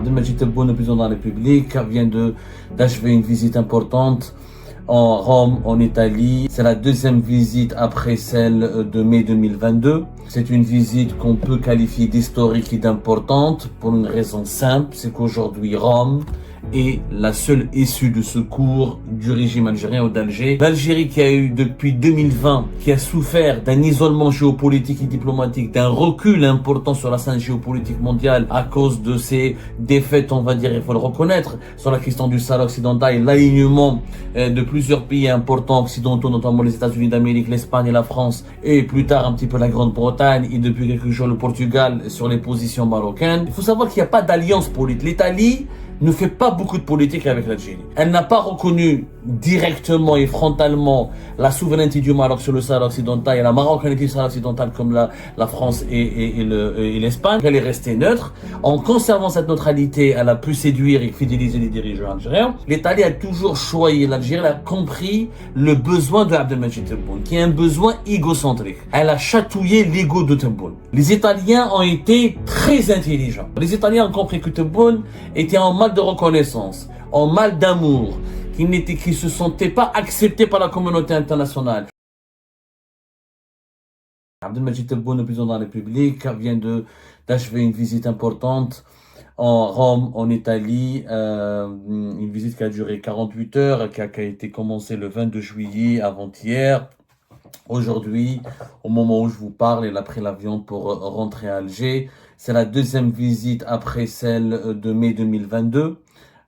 Abdelmajid Tebboune, le président de la République, vient d'achever une visite importante en Rome, en Italie. C'est la deuxième visite après celle de mai 2022. C'est une visite qu'on peut qualifier d'historique et d'importante pour une raison simple, c'est qu'aujourd'hui Rome est la seule issue de secours du régime algérien ou d'Alger. L'Algérie qui a eu depuis 2020, qui a souffert d'un isolement géopolitique et diplomatique, d'un recul important sur la scène géopolitique mondiale à cause de ses défaites, on va dire, il faut le reconnaître, sur la question du Sahara occidental et l'alignement de plusieurs pays importants occidentaux, notamment les États-Unis d'Amérique, l'Espagne et la France, et plus tard un petit peu la Grande-Bretagne et depuis quelques jours le Portugal sur les positions marocaines. Il faut savoir qu'il n'y a pas d'alliance politique. L'Italie ne fait pas beaucoup de politique avec l'Algérie. Elle n'a pas reconnu directement et frontalement la souveraineté du Maroc sur le Sahara occidental et la marocanité du Sahara occidental comme la France et l'Espagne. Elle est restée neutre. En conservant cette neutralité, elle a pu séduire et fidéliser les dirigeants algériens. L'Italie a toujours choisi l'Algérie, elle a compris le besoin de Abdelmajid Tebboune, qui est un besoin égocentrique. Elle a chatouillé l'ego de Tebboune. Les Italiens ont été très intelligents. Les Italiens ont compris que Tebboune était en mal de reconnaissance, en mal d'amour, qui se sentait pas accepté par la communauté internationale. Abdelmajid Tebboune, le président de la République, vient d'achever une visite importante en Rome, en Italie, une visite qui a duré 48 heures, qui a été commencée le 22 juillet, avant-hier. Aujourd'hui, au moment où je vous parle, elle a pris l'avion pour rentrer à Alger. C'est la deuxième visite après celle de mai 2022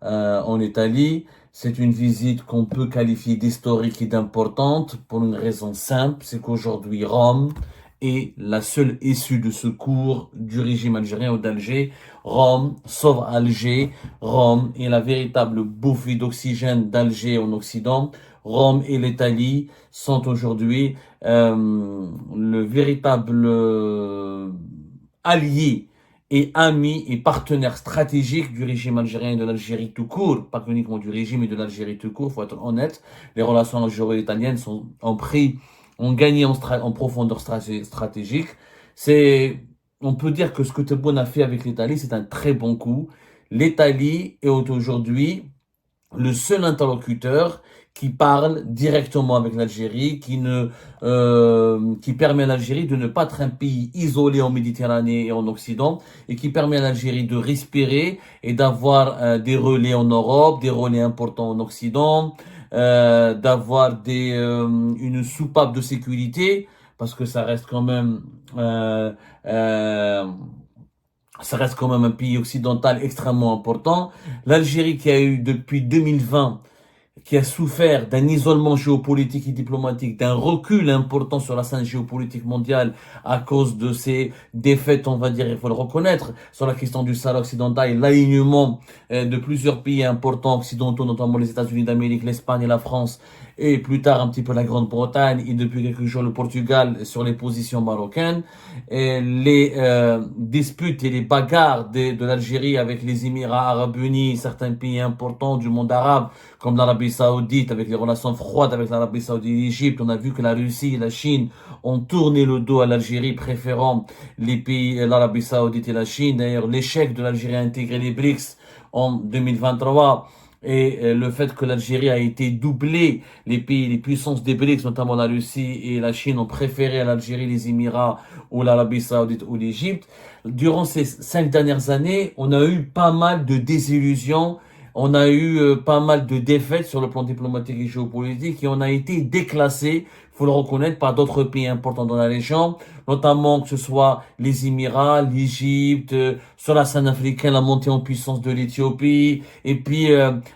en Italie. C'est une visite qu'on peut qualifier d'historique et d'importante pour une raison simple, c'est qu'aujourd'hui Rome est la seule issue de secours du régime algérien ou d'Alger. Rome sauve Alger. Rome est la véritable bouffée d'oxygène d'Alger en Occident. Rome et l'Italie sont aujourd'hui le véritable allié et ami et partenaire stratégique du régime algérien et de l'Algérie tout court, pas uniquement du régime et de l'Algérie tout court, faut être honnête. Les relations algéro-italiennes ont gagné en profondeur stratégique. On peut dire que ce que Tebboune a fait avec l'Italie, c'est un très bon coup. L'Italie est aujourd'hui le seul interlocuteur qui parle directement avec l'Algérie, qui permet à l'Algérie de ne pas être un pays isolé en Méditerranée et en Occident, et qui permet à l'Algérie de respirer et d'avoir des relais en Europe, des relais importants en Occident, d'avoir une soupape de sécurité, parce que ça reste quand même un pays occidental extrêmement important. L'Algérie qui a eu depuis 2020, qui a souffert d'un isolement géopolitique et diplomatique, d'un recul important sur la scène géopolitique mondiale à cause de ses défaites, on va dire, il faut le reconnaître, sur la question du Sahara occidental et l'alignement de plusieurs pays importants occidentaux, notamment les États-Unis d'Amérique, l'Espagne et la France, et plus tard un petit peu la Grande-Bretagne et depuis quelques jours le Portugal sur les positions marocaines. Et les disputes et les bagarres de l'Algérie avec les Émirats arabes unis, certains pays importants du monde arabe, comme l'Arabie saoudite, avec les relations froides avec l'Arabie saoudite et l'Égypte. On a vu que la Russie et la Chine ont tourné le dos à l'Algérie, préférant les pays, l'Arabie saoudite et la Chine. D'ailleurs, l'échec de l'Algérie à intégrer les BRICS en 2023 et le fait que l'Algérie a été doublée, les puissances des BRICS, notamment la Russie et la Chine, ont préféré à l'Algérie les Émirats ou l'Arabie saoudite ou l'Égypte. Durant ces 5 dernières années, on a eu pas mal de désillusions. On a eu pas mal de défaites sur le plan diplomatique et géopolitique et on a été déclassé, faut le reconnaître, par d'autres pays importants dans la région, notamment que ce soit les Émirats, l'Égypte, sur la scène africaine, la montée en puissance de l'Éthiopie, et puis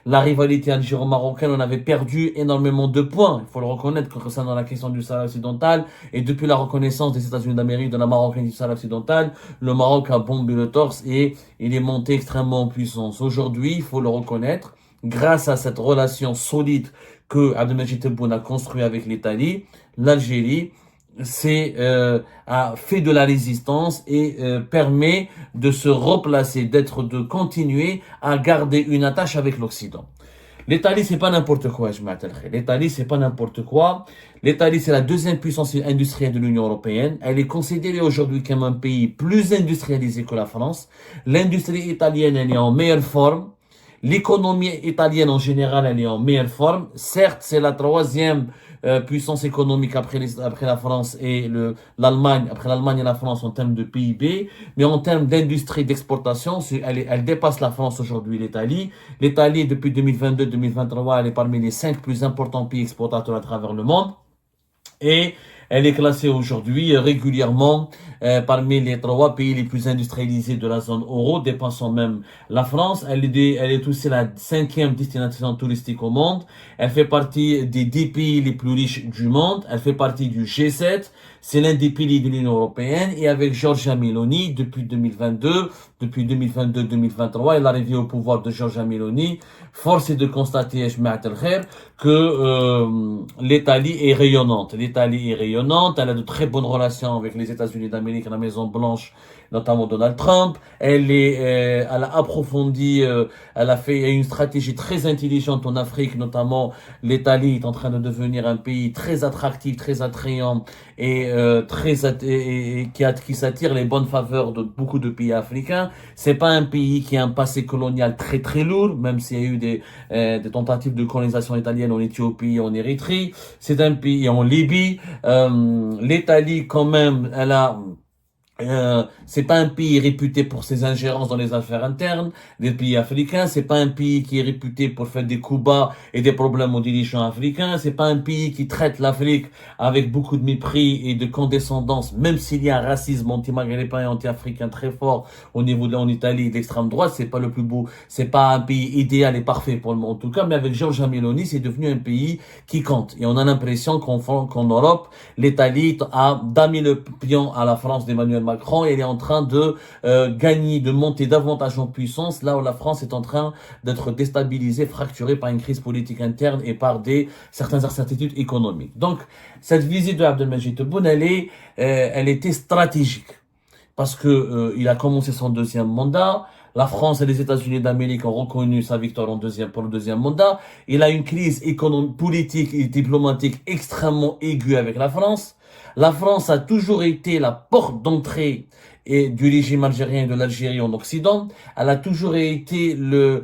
la rivalité algéro-marocaine, on avait perdu énormément de points, il faut le reconnaître, concernant la question du Sahara occidental, et depuis la reconnaissance des États-Unis d'Amérique de la marocanité du Sahara occidental, le Maroc a bombé le torse et il est monté extrêmement en puissance. Aujourd'hui, il faut le reconnaître, grâce à cette relation solide que Abdelmajid Tebboune a construit avec l'Italie, l'Algérie a fait de la résistance et permet de se replacer, de continuer à garder une attache avec l'Occident. L'Italie, c'est pas n'importe quoi, je m'attelle. L'Italie, c'est pas n'importe quoi. L'Italie, c'est la deuxième puissance industrielle de l'Union européenne. Elle est considérée aujourd'hui comme un pays plus industrialisé que la France. L'industrie italienne, elle est en meilleure forme. L'économie italienne en général, elle est en meilleure forme. Certes, c'est la troisième puissance économique après la France et l'Allemagne, après l'Allemagne et la France en termes de PIB, mais en termes d'industrie d'exportation, elle dépasse la France aujourd'hui, l'Italie. L'Italie, depuis 2022-2023, elle est parmi les 5 plus importants pays exportateurs à travers le monde. Et elle est classée aujourd'hui régulièrement parmi les 3 pays les plus industrialisés de la zone euro, dépassant même la France. Elle est aussi la 5e destination touristique au monde. Elle fait partie des 10 pays les plus riches du monde. Elle fait partie du G7. C'est l'un des piliers de l'Union européenne. Et avec Giorgia Meloni, depuis 2022-2023, et l'arrivée au pouvoir de Giorgia Meloni, force est de constater, que l'Italie est rayonnante. L'Italie est rayonnante. Elle a de très bonnes relations avec les États-Unis d'Amérique, la Maison Blanche, notamment Donald Trump. Elle a approfondi, elle a fait une stratégie très intelligente en Afrique, notamment l'Italie est en train de devenir un pays très attractif, très attrayant et qui s'attire les bonnes faveurs de beaucoup de pays africains. C'est pas un pays qui a un passé colonial très très lourd, même s'il y a eu des tentatives de colonisation italienne en Éthiopie, en Érythrée. C'est un pays en Libye. L'Italie quand même, c'est pas un pays réputé pour ses ingérences dans les affaires internes des pays africains. C'est pas un pays qui est réputé pour faire des coups bas et des problèmes aux dirigeants africains. C'est pas un pays qui traite l'Afrique avec beaucoup de mépris et de condescendance, même s'il y a un racisme anti-maghrébin et anti-africain très fort au niveau en Italie d'extrême droite. C'est pas le plus beau. C'est pas un pays idéal et parfait pour le moment, en tout cas. Mais avec Giorgia Meloni, c'est devenu un pays qui compte. Et on a l'impression qu'en Europe, l'Italie a damé le pion à la France d'Emmanuel Macron et elle est en train de gagner, de monter davantage en puissance, là où la France est en train d'être déstabilisée, fracturée par une crise politique interne et par certaines incertitudes économiques. Donc, cette visite de Abdelmajid Tebboune, elle était stratégique parce que il a commencé son deuxième mandat. La France et les États-Unis d'Amérique ont reconnu sa victoire pour le deuxième mandat. Il a une crise économique, politique et diplomatique extrêmement aiguë avec la France. La France a toujours été la porte d'entrée du régime algérien et de l'Algérie en Occident. Elle a toujours été le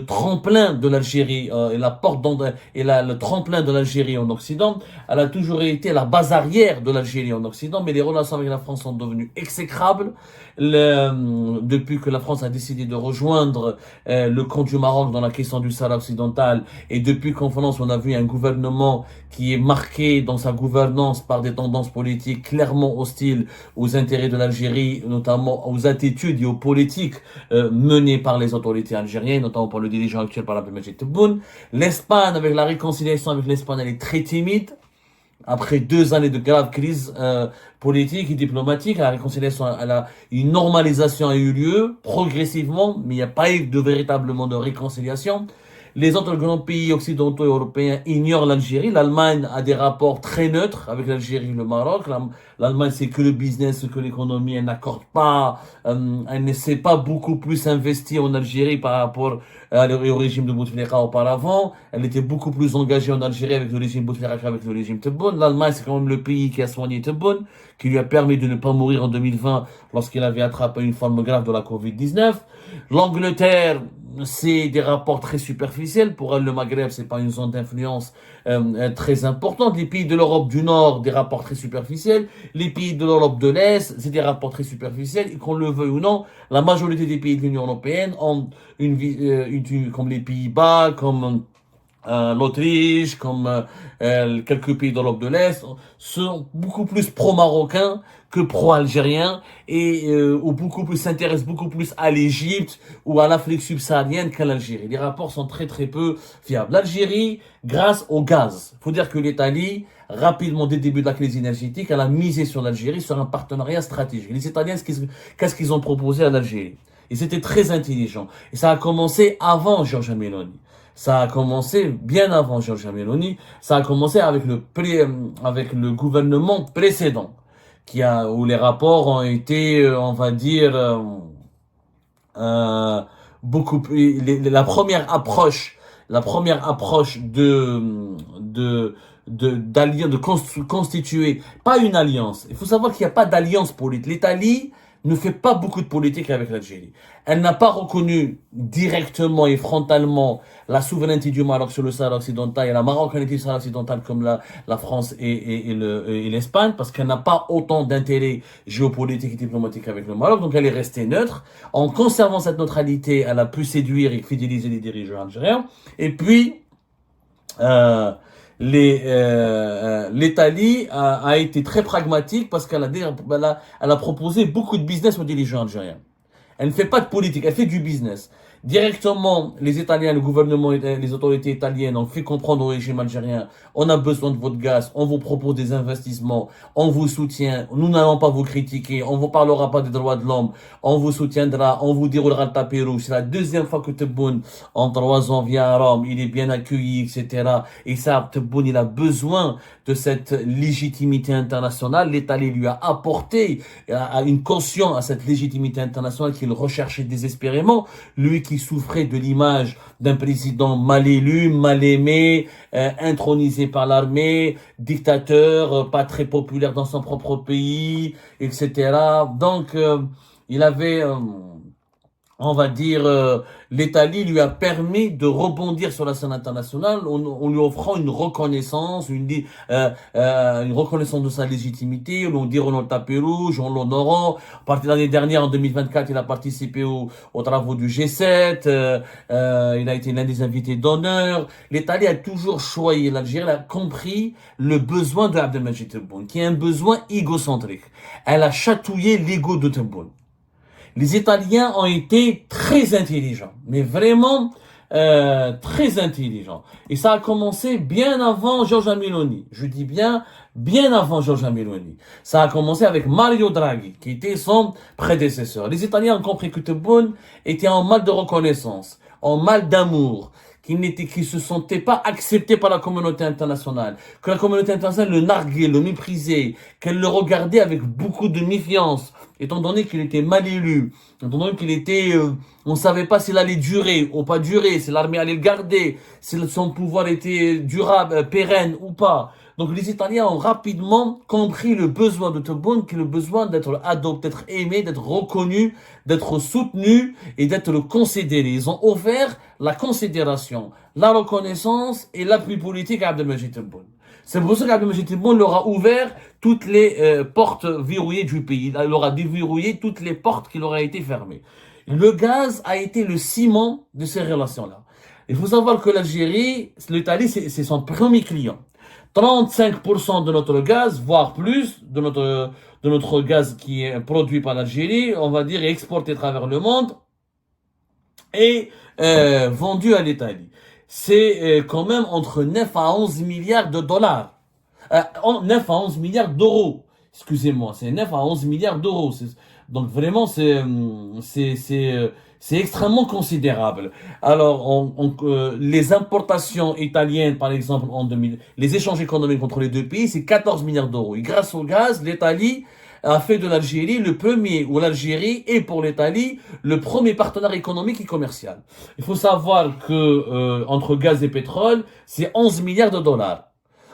tremplin de l'Algérie et la porte d'entrée et le tremplin de l'Algérie en Occident. Elle a toujours été la base arrière de l'Algérie en Occident. Mais les relations avec la France sont devenues exécrables depuis que la France a décidé de rejoindre le camp du Maroc dans la question du Sahara occidental, et depuis qu'en France on a vu un gouvernement qui est marqué dans sa gouvernance par des tendances politiques clairement hostiles aux intérêts de l'Algérie, notamment aux attitudes et aux politiques menées par les autorités algériennes, notamment par le dirigeant actuel, par Abdelmajid Tebboune. L'Espagne, avec la réconciliation avec l'Espagne, elle est très timide. Après 2 années de grave crise politique et diplomatique, la réconciliation, une normalisation a eu lieu progressivement, mais il n'y a pas eu véritablement de réconciliation. Les autres grands pays occidentaux et européens ignorent l'Algérie. L'Allemagne a des rapports très neutres avec l'Algérie et le Maroc. L'Allemagne, c'est que le business, que l'économie. Elle n'accorde pas, elle ne s'est pas beaucoup plus investie en Algérie par rapport au régime de Bouteflika auparavant. Elle était beaucoup plus engagée en Algérie avec le régime Bouteflika qu'avec le régime Tebboune. L'Allemagne, c'est quand même le pays qui a soigné Tebboune, qui lui a permis de ne pas mourir en 2020 lorsqu'il avait attrapé une forme grave de la Covid-19. L'Angleterre, c'est des rapports très superficiels. Pour elle, le Maghreb, c'est pas une zone d'influence très importante. Les pays de l'Europe du Nord, des rapports très superficiels. Les pays de l'Europe de l'Est, c'est des rapports très superficiels. Et qu'on le veuille ou non, la majorité des pays de l'Union européenne ont comme les Pays-Bas, comme l'Autriche, comme quelques pays d'Europe de l'Est, sont beaucoup plus pro-marocains que pro-algériens ou s'intéressent beaucoup plus à l'Égypte ou à l'Afrique subsaharienne qu'à l'Algérie. Les rapports sont très très peu fiables. L'Algérie, grâce au gaz, faut dire que l'Italie, rapidement dès le début de la crise énergétique, elle a misé sur l'Algérie, sur un partenariat stratégique. Les Italiens, qu'est-ce qu'ils ont proposé à l'Algérie? Et c'était très intelligent. Et ça a commencé avant Giorgia Meloni. Ça a commencé bien avant Giorgia Meloni. Ça a commencé avec le gouvernement précédent, où les rapports ont été, on va dire, beaucoup plus. La première approche la première approche de constituer, pas une alliance. Il faut savoir qu'il n'y a pas d'alliance politique. L'Italie ne fait pas beaucoup de politique avec l'Algérie. Elle n'a pas reconnu directement et frontalement la souveraineté du Maroc sur le Sahara occidental et la marocanité du Sahara occidental comme la France et l'Espagne, parce qu'elle n'a pas autant d'intérêt géopolitique et diplomatique avec le Maroc, donc elle est restée neutre. En conservant cette neutralité, elle a pu séduire et fidéliser les dirigeants algériens. Et puis, l'Italie a été très pragmatique parce qu'elle a proposé beaucoup de business aux dirigeants algériens. Elle ne fait pas de politique, elle fait du business. Directement, les Italiens, le gouvernement, les autorités italiennes ont fait comprendre au régime algérien, on a besoin de votre gaz, on vous propose des investissements, on vous soutient, nous n'allons pas vous critiquer, on vous parlera pas des droits de l'homme, on vous soutiendra, on vous déroulera le tapis rouge. C'est la deuxième fois que Tebboune, en 3 ans, vient à Rome, il est bien accueilli, etc. Et ça, Tebboune, il a besoin de cette légitimité internationale. L'Italie lui a apporté une caution à cette légitimité internationale qu'il recherchait désespérément. Lui qui souffrait de l'image d'un président mal élu, mal aimé, intronisé par l'armée, dictateur, pas très populaire dans son propre pays, etc. Donc, il avait... on va dire, l'Italie lui a permis de rebondir sur la scène internationale en lui offrant une reconnaissance, une reconnaissance de sa légitimité, on lui dit on le tapis rouge, on l'honorant. À partir de l'année dernière, en 2024, il a participé aux travaux du G7, il a été l'un des invités d'honneur. L'Italie a toujours choisi, l'Algérie a compris le besoin de Abdelmajid Tebboune, qui est un besoin égocentrique. Elle a chatouillé l'ego de Tebboune. Les Italiens ont été très intelligents, mais vraiment très intelligents. Et ça a commencé bien avant Giorgia Meloni. Je dis bien avant Giorgia Meloni. Ça a commencé avec Mario Draghi, qui était son prédécesseur. Les Italiens ont compris que Tebboune était en mal de reconnaissance, en mal d'amour, qui se sentait pas accepté par la communauté internationale, que la communauté internationale le narguait, le méprisait, qu'elle le regardait avec beaucoup de méfiance, étant donné qu'il était mal élu, étant donné qu'il était, on savait pas s'il allait durer ou pas durer, si l'armée allait le garder, si son pouvoir était durable, pérenne ou pas. Donc les Italiens ont rapidement compris le besoin de Tebboune, qui est le besoin d'être adopté, d'être aimé, d'être reconnu, d'être soutenu et d'être considéré. Ils ont offert la considération, la reconnaissance et l'appui politique à Abdelmajid Tebboune. C'est pour ça qu'Abdelmajid Tebboune leur a ouvert toutes les portes verrouillées du pays. Il leur a déverrouillé toutes les portes qui leur aient été fermées. Le gaz a été le ciment de ces relations-là. Il faut savoir que l'Italie, c'est son premier client. 35% de notre gaz, voire plus, de notre gaz qui est produit par l'Algérie, on va dire, et exporté à travers le monde, est vendu à l'Italie. C'est quand même entre 9 à 11 milliards de dollars. 9 à 11 milliards d'euros. Excusez-moi, c'est 9 à 11 milliards d'euros. Donc vraiment, c'est extrêmement considérable. Alors, les importations italiennes, par exemple, en 2000, les échanges économiques entre les deux pays, c'est 14 milliards d'euros. Et grâce au gaz, l'Italie a fait de l'Algérie le premier, ou l'Algérie est pour l'Italie le premier partenaire économique et commercial. Il faut savoir que entre gaz et pétrole, c'est 11 milliards de dollars.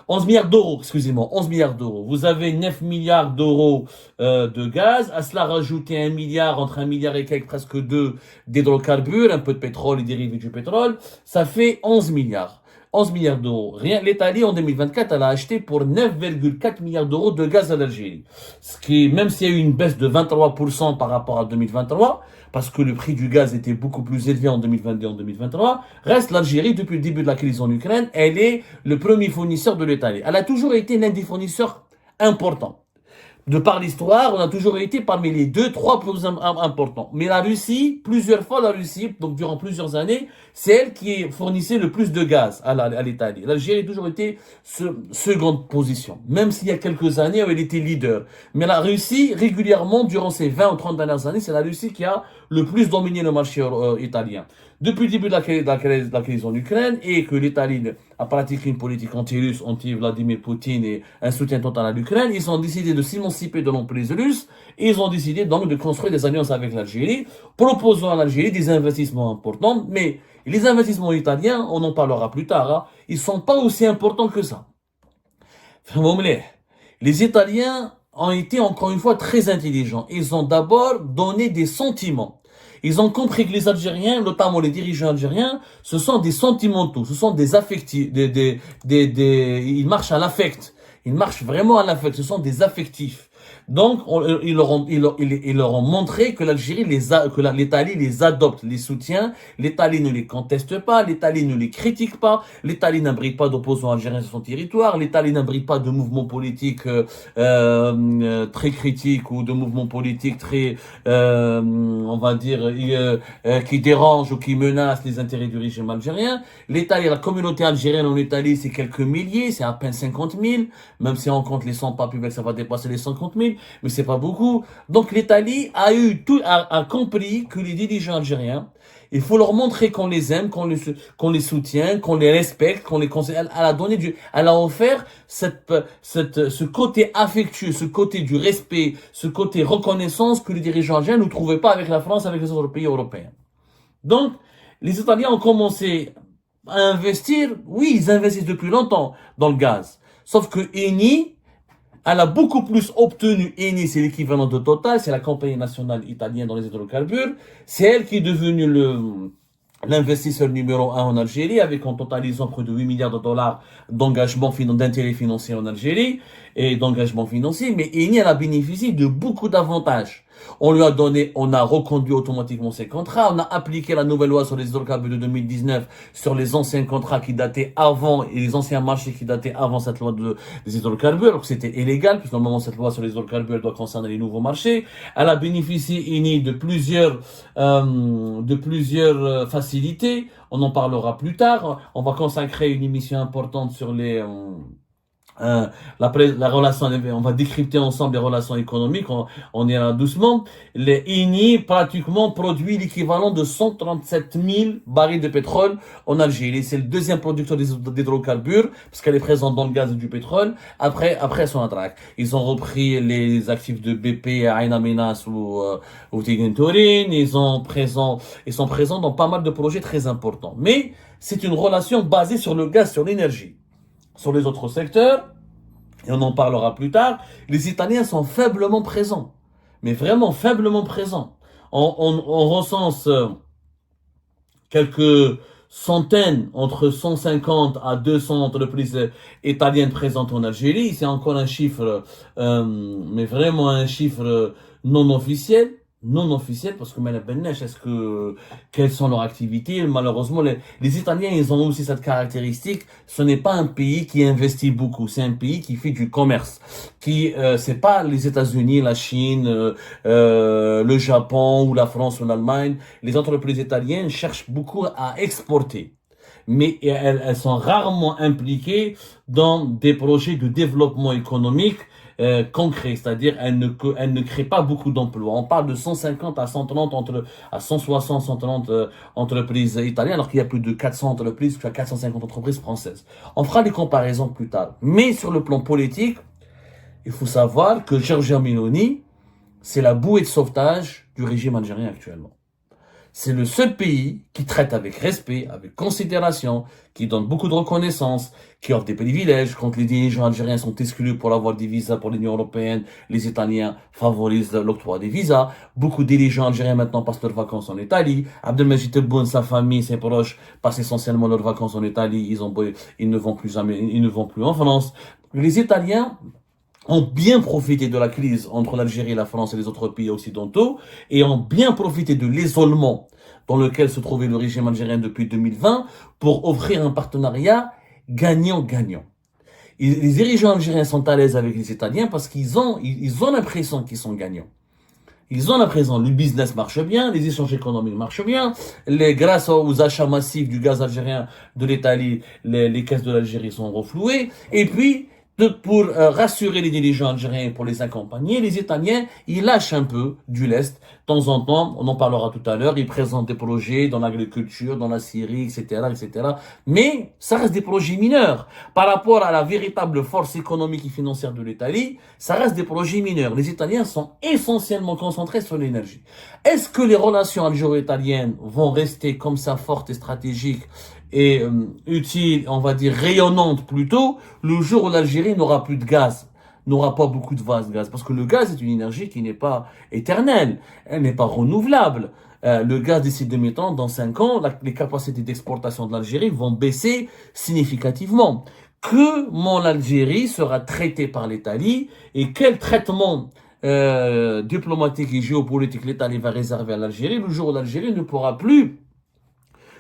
11 milliards d'euros, excusez-moi, 11 milliards d'euros. Vous avez 9 milliards d'euros de gaz, à cela rajouter 1 milliard, entre 1 milliard et quelques, presque 2 d'hydrocarbures, un peu de pétrole et dérivés du pétrole, ça fait 11 milliards. 11 milliards d'euros. L'Italie, en 2024, elle a acheté pour 9,4 milliards d'euros de gaz à l'Algérie. Ce qui, même s'il y a eu une baisse de 23% par rapport à 2023, parce que le prix du gaz était beaucoup plus élevé en 2022 et en 2023, reste l'Algérie, depuis le début de la crise en Ukraine, elle est le premier fournisseur de l'Italie. Elle a toujours été l'un des fournisseurs importants. De par l'histoire, on a toujours été parmi les 2-3 plus importants. Mais la Russie, plusieurs fois la Russie, donc durant plusieurs années, c'est elle qui fournissait le plus de gaz à l'Italie. L'Algérie a toujours été seconde position, même s'il y a quelques années où elle était leader. Mais la Russie, régulièrement, durant ces 20 ou 30 dernières années, c'est la Russie qui a le plus dominé le marché italien. Depuis le début de la crise en Ukraine et que l'Italie a pratiqué une politique anti-russe, anti-Vladimir Poutine et un soutien total à l'Ukraine, ils ont décidé de s'émanciper de l'emprise russe et ils ont décidé donc de construire des alliances avec l'Algérie, proposant à l'Algérie des investissements importants, mais Et les investissements italiens, on en parlera plus tard, hein, ils sont pas aussi importants que ça. Les Italiens ont été encore une fois très intelligents. Ils ont d'abord donné des sentiments. Ils ont compris que les Algériens, notamment les dirigeants algériens, ce sont des sentimentaux, ce sont des affectifs, ils marchent à l'affect. Ils marchent vraiment à l'affect, ce sont des affectifs. Donc, ils leur ont montré que l'Italie les adopte, les soutient. L'Italie ne les conteste pas, l'Italie ne les critique pas, l'Italie n'abrite pas d'opposants algériens sur son territoire, l'Italie n'abrite pas de mouvements politiques très critiques ou de mouvements politiques très, on va dire, qui dérangent ou qui menacent les intérêts du régime algérien. L'Italie, la communauté algérienne en Italie, c'est quelques milliers, c'est à peine 50 000, même si on compte les 100 pas publics, ça va dépasser les 50 000. Mais c'est pas beaucoup. Donc l'Italie a compris que les dirigeants algériens, il faut leur montrer qu'on les aime, qu'on les soutient, qu'on les respecte, qu'on les conseille. Elle a offert ce côté affectueux, ce côté du respect, ce côté reconnaissance que les dirigeants algériens ne trouvaient pas avec la France, avec les autres pays européens. Donc, les Italiens ont commencé à investir. Oui, ils investissent depuis longtemps dans le gaz. Sauf que Eni, elle a beaucoup plus obtenu. Eni, c'est l'équivalent de Total, c'est la compagnie nationale italienne dans les hydrocarbures. C'est elle qui est devenue l'investisseur numéro 1 en Algérie, avec en totalisant près de 8 milliards de dollars d'intérêts financiers en Algérie et d'engagement financier. Mais Eni, elle a bénéficié de beaucoup d'avantages. On a reconduit automatiquement ses contrats, on a appliqué la nouvelle loi sur les hydrocarbures de 2019 sur les anciens contrats qui dataient avant et les anciens marchés qui dataient avant cette loi des hydrocarbures. Donc c'était illégal, puisque normalement cette loi sur les hydrocarbures doit concerner les nouveaux marchés. Elle a bénéficié, Eni, de plusieurs facilités. On en parlera plus tard. On va consacrer une émission importante sur la relation, on va décrypter ensemble les relations économiques, on ira doucement. Les Eni pratiquement produit l'équivalent de 137 000 barils de pétrole en Algérie. C'est le deuxième producteur d'hydrocarbures, parce qu'elle est présente dans le gaz et du pétrole, après Sonatrach. Ils ont repris les actifs de BP à Ain Amenas ou Tigentorin, ils sont présents dans pas mal de projets très importants. Mais c'est une relation basée sur le gaz, sur l'énergie. Sur les autres secteurs, et on en parlera plus tard, les Italiens sont faiblement présents. Mais vraiment faiblement présents. On recense quelques centaines, entre 150 à 200 entreprises italiennes présentes en Algérie. C'est encore un chiffre, mais vraiment un chiffre non officiel. Non officiel, parce que quelles sont leurs activités? Malheureusement, les Italiens, ils ont aussi cette caractéristique. Ce n'est pas un pays qui investit beaucoup. C'est un pays qui fait du commerce. C'est pas les États-Unis, la Chine, le Japon ou la France ou l'Allemagne. Les entreprises italiennes cherchent beaucoup à exporter. Mais elles sont rarement impliquées dans des projets de développement économique concret, c'est-à-dire elle ne crée pas beaucoup d'emplois. On parle de 150 à 130 à 160, 130 entreprises italiennes, alors qu'il y a plus de 400 entreprises, plus de 450 entreprises françaises. On fera des comparaisons plus tard. Mais sur le plan politique, il faut savoir que Giorgia Meloni, c'est la bouée de sauvetage du régime algérien actuellement. C'est le seul pays qui traite avec respect, avec considération, qui donne beaucoup de reconnaissance, qui offre des privilèges. Quand les dirigeants algériens sont exclus pour avoir des visas pour l'Union européenne, les Italiens favorisent l'octroi des visas. Beaucoup de dirigeants algériens maintenant passent leurs vacances en Italie. Abdelmajid Tebboune, sa famille, ses proches passent essentiellement leurs vacances en Italie. Ils ne vont plus en France. Les Italiens ont bien profité de la crise entre l'Algérie, la France et les autres pays occidentaux et ont bien profité de l'isolement dans lequel se trouvait le régime algérien depuis 2020 pour offrir un partenariat gagnant-gagnant. Les dirigeants algériens sont à l'aise avec les Italiens parce qu'ils ont l'impression qu'ils sont gagnants. Ils ont l'impression le business marche bien, les échanges économiques marchent bien, grâce aux achats massifs du gaz algérien de l'Italie, les caisses de l'Algérie sont reflouées, et puis pour rassurer les dirigeants algériens et pour les accompagner, les Italiens, ils lâchent un peu du lest temps en temps, on en parlera tout à l'heure, ils présentent des projets dans l'agriculture, dans la Syrie, etc., etc. Mais ça reste des projets mineurs. Par rapport à la véritable force économique et financière de l'Italie, ça reste des projets mineurs. Les Italiens sont essentiellement concentrés sur l'énergie. Est-ce que les relations algéro-italiennes vont rester comme ça fortes et stratégiques et utiles, on va dire rayonnantes plutôt, le jour où l'Algérie n'aura plus de gaz, n'aura pas beaucoup de gaz, parce que le gaz est une énergie qui n'est pas éternelle, elle n'est pas renouvelable. Le gaz d'ici 2030, dans 5 ans, les capacités d'exportation de l'Algérie vont baisser significativement. Comment l'Algérie sera traitée par l'Italie et quel traitement diplomatique et géopolitique l'Italie va réserver à l'Algérie le jour où l'Algérie ne pourra plus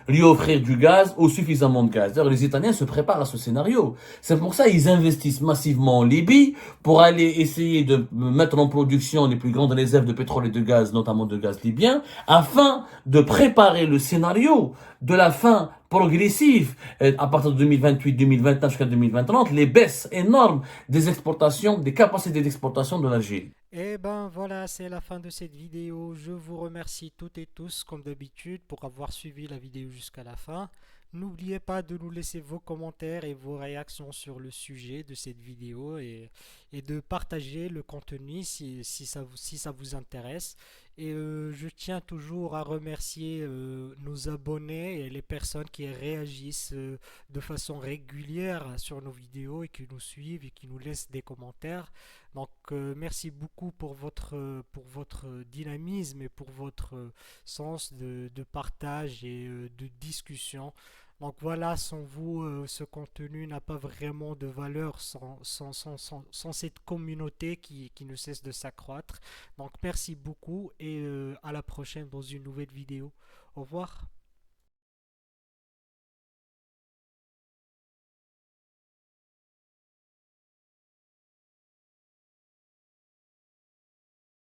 lui offrir du gaz ou suffisamment de gaz. D'ailleurs, les Italiens se préparent à ce scénario. C'est pour ça qu'ils investissent massivement en Libye pour aller essayer de mettre en production les plus grandes réserves de pétrole et de gaz, notamment de gaz libyen, afin de préparer le scénario de la fin progressive à partir de 2028, 2029 jusqu'à 2030, les baisses énormes des exportations, des capacités d'exportation de l'Algérie. Et ben voilà, c'est la fin de cette vidéo. Je vous remercie toutes et tous, comme d'habitude, pour avoir suivi la vidéo jusqu'à la fin. N'oubliez pas de nous laisser vos commentaires et vos réactions sur le sujet de cette vidéo et de partager le contenu si ça vous intéresse. Et je tiens toujours à remercier nos abonnés et les personnes qui réagissent de façon régulière sur nos vidéos et qui nous suivent et qui nous laissent des commentaires. Donc, merci beaucoup pour votre dynamisme et pour votre sens de partage et de discussion. Donc voilà, sans vous, ce contenu n'a pas vraiment de valeur sans cette communauté qui ne cesse de s'accroître. Donc merci beaucoup et à la prochaine dans une nouvelle vidéo. Au revoir.